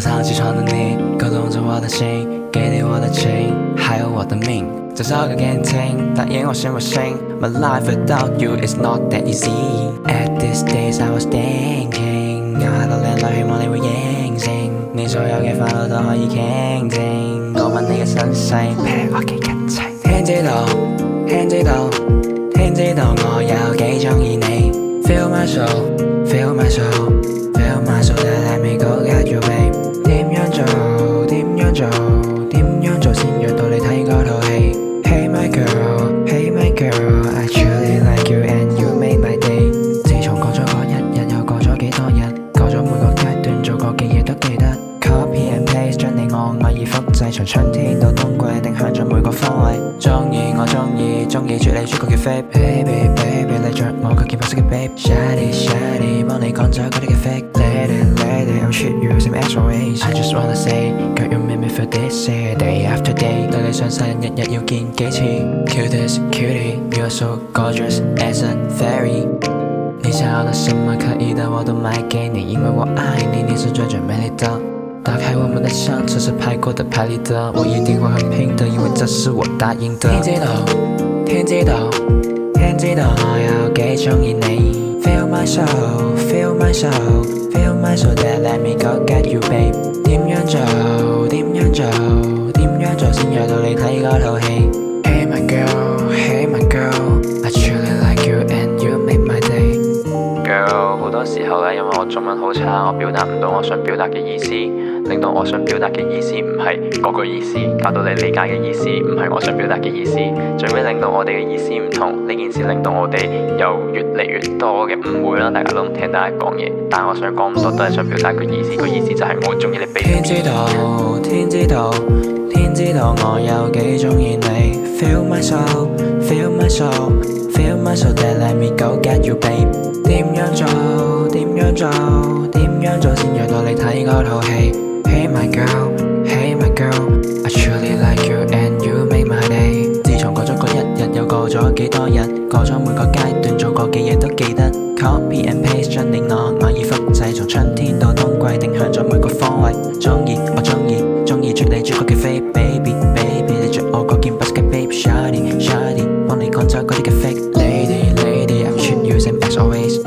上起床的你，勾动着我的心，给你我的情，还有我的命。这首歌给你听，答应我信不信 ？My life without you is not that easy. At these days I was thinking， 我喺度靚女，希望你會應承，你所有嘅煩惱都可以傾聽。我問你嘅身世，劈我嘅一切。天知道，天知道，天知道我有幾鍾意你。Feel my soul, feel my soul, feel my soul that let me go get you, babe。點樣做？點樣做？點樣做先約到你睇嗰套戲？ Hey my girl, hey my girl, I truly like you and you make my day。自從過咗嗰一日，又過咗幾多日，過咗每個階段做過嘅嘢都記得。Copy and paste 將你我愛意複製，從春天到冬季，定向咗每個方位。鍾意我鍾意，鍾意啜你啜過嘅飛 ，Baby baby 你着我嗰件白色嘅 babe。Shady shady 幫你趕走嗰啲嘅 fake。Lady lady I'm treat you same as always。I just wanna say girl you make me feel this way day after day。對你上世人日日要見幾次 ？Cutest cutie you're so gorgeous as a fairy。你想要的什麼可以的我都買給你，因為我愛你，你是最最美麗的。打開我們的相冊是拍過的拍立得，我一定會很拼的，因為這是我答應的。天知道，天知道，天知道我有幾鍾意你。Feel my soul, feel my soul, feel my soul that let me go get you, babe。點樣做？點樣做？點樣做先約到你睇嗰套戲 ？Hey my girl, hey my girl, I truly like you and you make my day。Girl， 好多時候咧，因為我中文好差，我表達唔到我想表達嘅意思，令到我想表達嘅意思唔係嗰個意思，搞到你理解嘅意思唔係我想表達嘅意思，最尾令到我哋嘅意思唔同，呢件事令到我哋有越嚟越多嘅誤會啦，大家都唔聽大家講嘢，但係我想講咁多都係想表達個意思，個意思就係我鍾意你。天知道，天知道，天知道我有幾鍾意你。Feel my soul, feel my soul, feel my soul that let me go get you, babe。點樣做？點樣做？點樣做先約到你睇嗰套戲 ？Hey my girl, hey my girl, I truly like you and you make my day。自從過咗嗰一日，又過咗幾多日，過咗每個階段做過嘅嘢都記得。Copy and paste 將你我愛意複製，從春天到冬季，定向咗每個方位。鍾意我鍾意，鍾意啜你啜過嘅飛 ，Baby baby 你着我嗰件白色嘅 babe。Shawty shawty 幫你趕走嗰啲嘅 fake。Lady lady I'm treat you same as always。